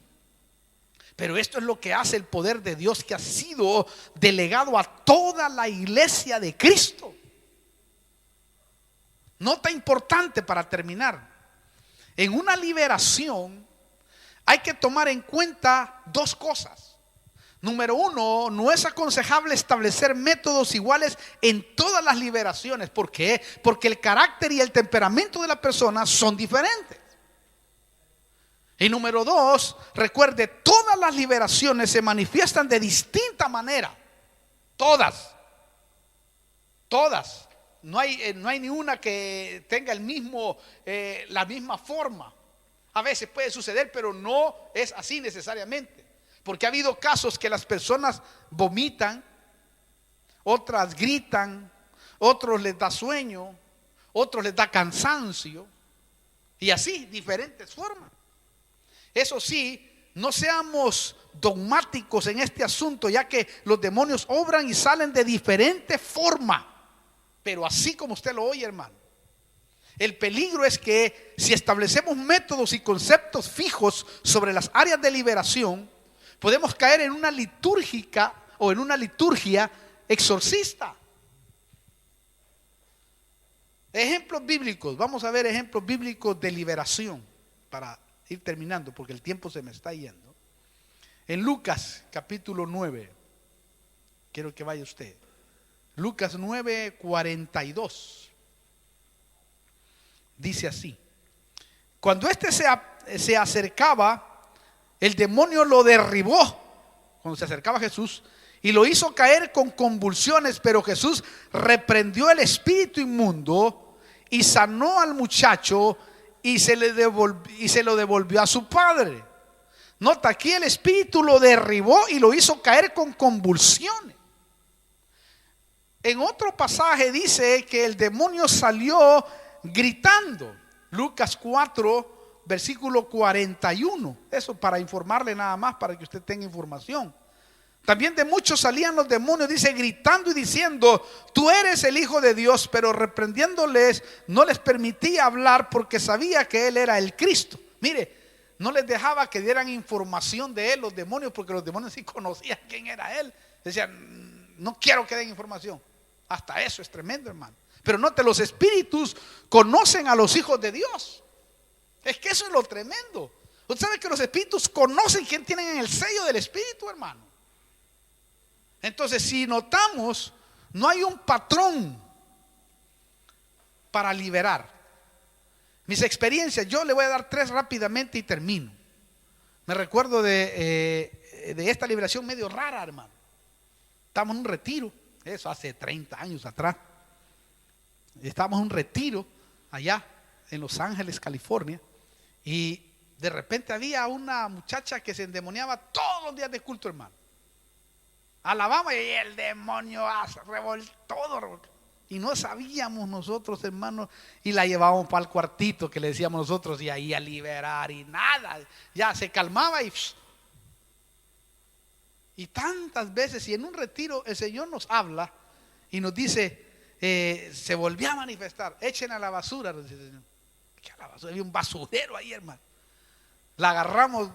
Pero esto es lo que hace el poder de Dios, que ha sido delegado a toda la iglesia de Cristo. Nota importante para terminar: en una liberación hay que tomar en cuenta dos cosas. Número uno, no es aconsejable establecer métodos iguales en todas las liberaciones. ¿Por qué? Porque el carácter y el temperamento de la persona son diferentes. Y número dos, recuerde, todas las liberaciones se manifiestan de distinta manera. Todas. No hay ni una que tenga la misma forma. A veces puede suceder, pero no es así necesariamente. Porque ha habido casos que las personas vomitan, otras gritan, otros les da sueño, otros les da cansancio, y así, diferentes formas. Eso sí, no seamos dogmáticos en este asunto, ya que los demonios obran y salen de diferente forma, pero así como usted lo oye, hermano. El peligro es que si establecemos métodos y conceptos fijos sobre las áreas de liberación, podemos caer en una litúrgica o en una liturgia exorcista. Ejemplos bíblicos, vamos a ver ejemplos bíblicos de liberación para ir terminando porque el tiempo se me está yendo. En Lucas capítulo 9, quiero que vaya usted. Lucas 9:42. Dice así: cuando éste se acercaba, el demonio lo derribó cuando se acercaba a Jesús y lo hizo caer con convulsiones, pero Jesús reprendió el espíritu inmundo y sanó al muchacho y se lo devolvió a su padre. Nota, aquí el espíritu lo derribó y lo hizo caer con convulsiones. En otro pasaje dice que el demonio salió gritando. Lucas 4, versículo 41. Eso para informarle nada más, para que usted tenga información. También de muchos salían los demonios, dice, gritando y diciendo: tú eres el Hijo de Dios. Pero reprendiéndoles, no les permitía hablar porque sabía que él era el Cristo. Mire, no les dejaba que dieran información de él los demonios, porque los demonios sí conocían quién era él. Decían: no quiero que den información. Hasta eso es tremendo, hermano. Pero note, los espíritus conocen a los hijos de Dios. Es que eso es lo tremendo. Usted sabe que los espíritus conocen quién tienen en el sello del espíritu, hermano. Entonces, si notamos, no hay un patrón para liberar. Mis experiencias, yo le voy a dar 3 rápidamente y termino. Me recuerdo de esta liberación medio rara, hermano. Estábamos en un retiro, eso hace 30 años atrás. Estábamos en un retiro allá en Los Ángeles, California, y de repente había una muchacha que se endemoniaba todos los días de culto, hermano. Alabamos y el demonio todo. Y no sabíamos nosotros, hermanos, y la llevábamos para el cuartito que le decíamos nosotros, y ahí a liberar y nada. Ya se calmaba y tantas veces, y en un retiro el Señor nos habla y nos dice, se volvió a manifestar: echen a la basura. Nos dice el Señor. ¿Qué a la basura? Había un basurero ahí, hermano. La agarramos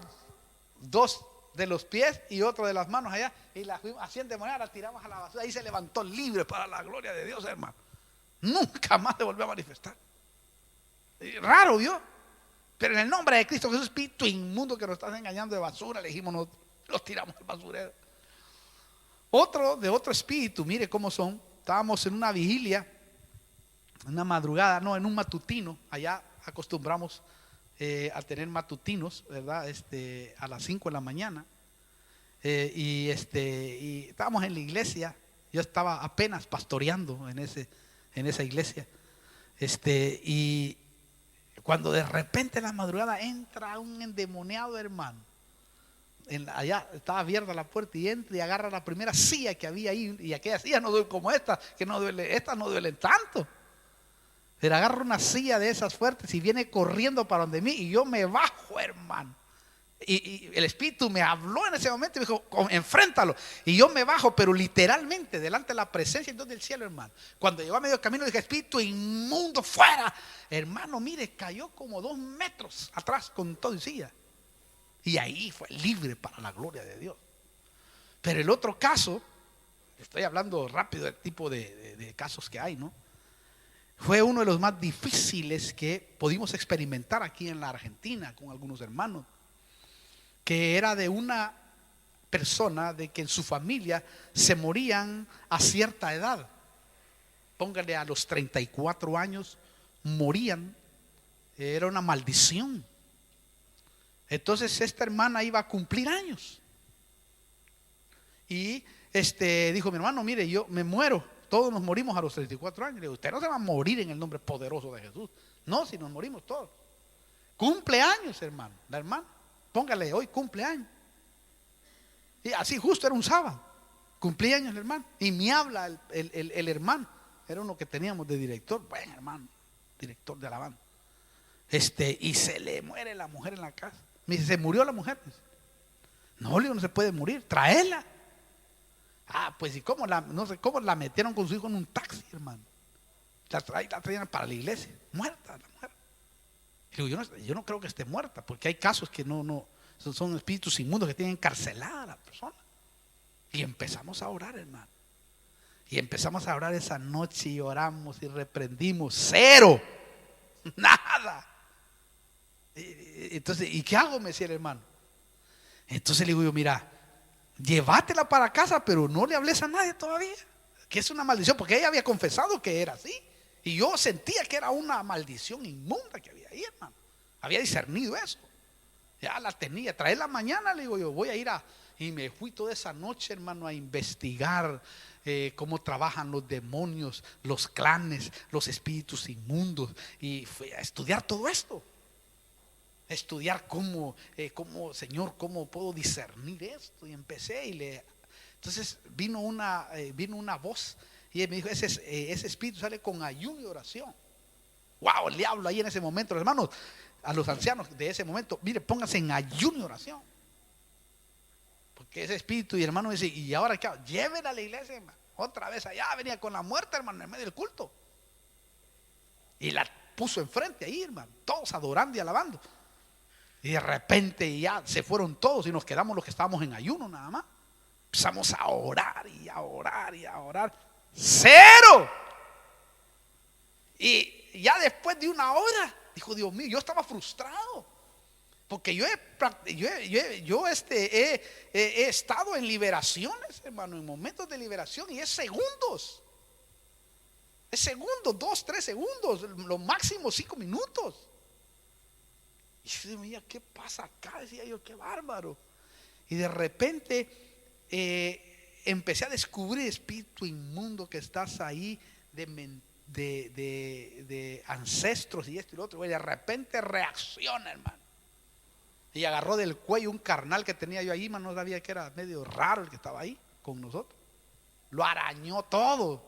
2 de los pies y otro de las manos allá, y la fuimos así endemoniada, la tiramos a la basura. Ahí se levantó libre para la gloria de Dios, hermano. Nunca más se volvió a manifestar. Raro, ¿vio? Pero en el nombre de Cristo Jesús, espíritu inmundo que nos estás engañando de basura, le dijimos, nosotros los tiramos al basurero. Otro espíritu, mire cómo son. Estábamos en una vigilia, una madrugada, no, en un matutino. Allá acostumbramos a tener matutinos, ¿verdad? A las 5 de la mañana. Y estábamos en la iglesia. Yo estaba apenas pastoreando en esa iglesia. Y cuando de repente en la madrugada entra un endemoniado, hermano. Allá estaba abierta la puerta y entra y agarra la primera silla que había ahí. Y aquella silla no duele como esta, que no duele, estas no duelen tanto. Pero agarra una silla de esas fuertes y viene corriendo para donde mí, y yo me bajo, hermano. Y el espíritu me habló en ese momento y me dijo: enfréntalo. Y yo me bajo, pero literalmente delante de la presencia de Dios del cielo, hermano. Cuando llegó a medio camino dije: espíritu inmundo, fuera. Hermano, mire, cayó como 2 metros atrás con todo y silla. Y ahí fue libre para la gloria de Dios. Pero el otro caso, estoy hablando rápido del tipo de casos que hay, ¿no? Fue uno de los más difíciles que pudimos experimentar aquí en la Argentina con algunos hermanos, que era de una persona de que en su familia se morían a cierta edad. Póngale a los 34 años, morían. Era una maldición. Entonces esta hermana iba a cumplir años. Y dijo: mi hermano, mire, yo me muero. Todos nos morimos a los 34 años. Le digo: usted no se va a morir en el nombre poderoso de Jesús. No, si nos morimos todos. Cumpleaños, hermano. La hermana, póngale hoy cumpleaños. Y así justo era un sábado. Cumpleaños el hermano. Y me habla el hermano. Era uno que teníamos de director. Buen hermano, director de la banda. Y se le muere la mujer en la casa. Me dice: ¿se murió la mujer? No, le digo: no se puede morir, traela. Pues ¿y cómo no sé cómo la metieron con su hijo en un taxi, hermano? La traían para la iglesia, muerta la mujer. Y digo: yo no creo que esté muerta, porque hay casos que no son espíritus inmundos que tienen encarcelada a la persona. Y empezamos a orar, hermano. Y empezamos a orar esa noche y oramos y reprendimos. Cero, nada. Entonces, ¿y qué hago? Me decía el hermano. Entonces le digo yo: mira, llévatela para casa, pero no le hables a nadie todavía, que es una maldición, porque ella había confesado que era así. Y yo sentía que era una maldición inmunda que había ahí, hermano. Había discernido eso. Ya la tenía. Traerla mañana, le digo yo, voy a ir y me fui toda esa noche, hermano, a investigar cómo trabajan los demonios, los clanes, los espíritus inmundos. Y fui a estudiar todo esto. Estudiar cómo, Señor, cómo puedo discernir esto. Y empecé entonces vino una voz y él me dijo: ese espíritu sale con ayuno y oración. Wow, el diablo ahí en ese momento, hermanos, a los ancianos de ese momento: mire, pónganse en ayuno y oración, porque ese espíritu, y el hermano dice: ¿y ahora qué hago? Llévenla a la iglesia, hermano. Otra vez allá venía con la muerte, hermano, en medio del culto, y la puso enfrente ahí, hermano, todos adorando y alabando. Y de repente ya se fueron todos y nos quedamos los que estábamos en ayuno nada más. Empezamos a orar y a orar y a orar. ¡Cero! Y ya después de una hora, dijo: Dios mío, yo estaba frustrado, porque yo he estado en liberaciones, hermano, en momentos de liberación, y es segundos. Es segundos, 2, 3 segundos, lo máximo 5 minutos. Y yo decía: mira, ¿qué pasa acá? Decía yo: qué bárbaro. Y de repente empecé a descubrir espíritu inmundo que estás ahí de ancestros y esto y lo otro. Y de repente reacciona, hermano. Y agarró del cuello un carnal que tenía yo ahí, hermano. No sabía que era medio raro el que estaba ahí con nosotros. Lo arañó todo.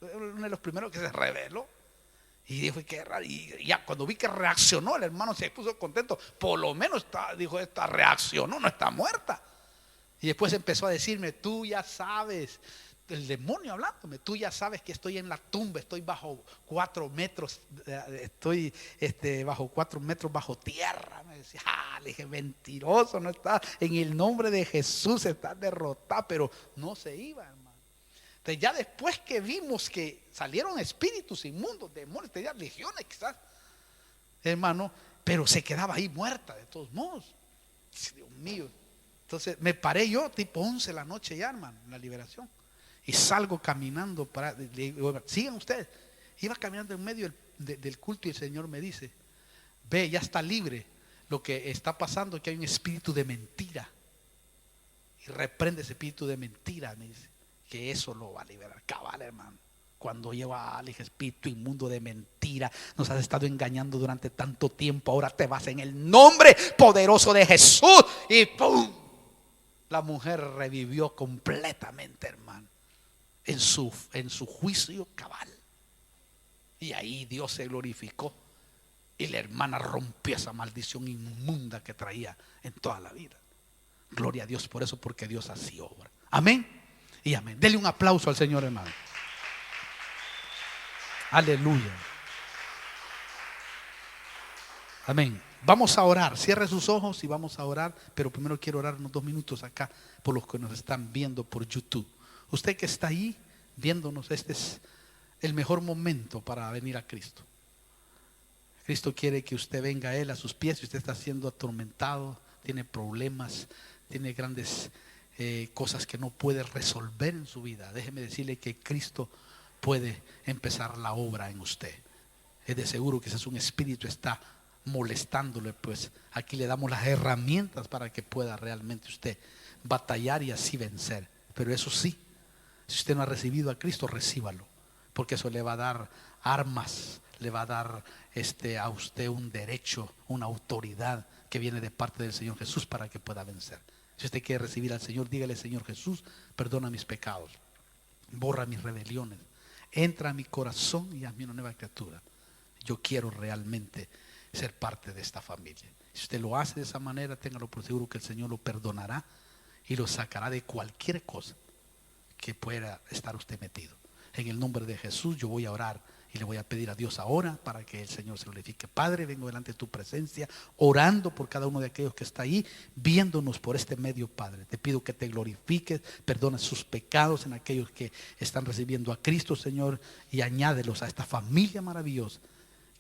Uno de los primeros que se rebeló. Y dijo: qué raro. Y ya cuando vi que reaccionó, el hermano se puso contento. Por lo menos dijo: esta reaccionó, no está muerta. Y después empezó a decirme: tú ya sabes, el demonio hablándome, tú ya sabes que estoy en la tumba, estoy bajo 4 metros, estoy bajo 4 metros bajo tierra. Me decía: le dije: mentiroso, no está, en el nombre de Jesús está derrotado. Pero no se iba, hermano. Entonces ya después que vimos que salieron espíritus inmundos, demonios, tenía legiones quizás, hermano, pero se quedaba ahí muerta de todos modos. Dios mío. Entonces me paré yo tipo 11 de la noche ya, hermano, en la liberación, y salgo caminando sigan ustedes. Iba caminando en medio del culto y el Señor me dice: ve, ya está libre. Lo que está pasando es que hay un espíritu de mentira, y reprende ese espíritu de mentira, me dice, que eso lo va a liberar. Cabal, hermano. Cuando lleva al espíritu inmundo de mentira, nos has estado engañando durante tanto tiempo, ahora te vas en el nombre poderoso de Jesús. Y ¡pum! La mujer revivió completamente, hermano, en su juicio cabal. Y ahí Dios se glorificó, y la hermana rompió esa maldición inmunda que traía en toda la vida. Gloria a Dios por eso, porque Dios así obra. Amén y amén. Dele un aplauso al Señor, hermano. Aleluya. Amén. Vamos a orar. Cierre sus ojos y vamos a orar. Pero primero quiero orar unos 2 minutos acá por los que nos están viendo por YouTube. Usted que está ahí viéndonos, este es el mejor momento para venir a Cristo. Cristo quiere que usted venga a Él, a sus pies. Si usted está siendo atormentado, tiene problemas, tiene grandes cosas que no puede resolver en su vida, déjeme decirle que Cristo puede empezar la obra en usted. Es de seguro que si es un espíritu está molestándole, pues aquí le damos las herramientas para que pueda realmente usted batallar y así vencer. Pero eso sí, si usted no ha recibido a Cristo, recíbalo, porque eso le va a dar armas, le va a dar a usted un derecho, una autoridad que viene de parte del Señor Jesús para que pueda vencer. Si usted quiere recibir al Señor, dígale: Señor Jesús, perdona mis pecados, borra mis rebeliones, entra a mi corazón y hazme una nueva criatura. Yo quiero realmente ser parte de esta familia. Si usted lo hace de esa manera, téngalo por seguro que el Señor lo perdonará y lo sacará de cualquier cosa que pueda estar usted metido. En el nombre de Jesús yo voy a orar y le voy a pedir a Dios ahora para que el Señor se glorifique. Padre, vengo delante de tu presencia, orando por cada uno de aquellos que está ahí, viéndonos por este medio, Padre. Te pido que te glorifiques, perdones sus pecados en aquellos que están recibiendo a Cristo, Señor, y añádelos a esta familia maravillosa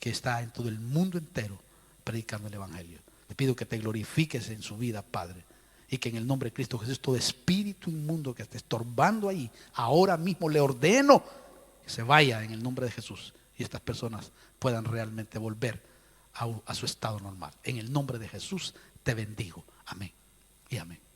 que está en todo el mundo entero predicando el Evangelio. Te pido que te glorifiques en su vida, Padre, y que en el nombre de Cristo Jesús todo espíritu inmundo que esté estorbando ahí, ahora mismo le ordeno que se vaya en el nombre de Jesús y estas personas puedan realmente volver a su estado normal. En el nombre de Jesús te bendigo. Amén y amén.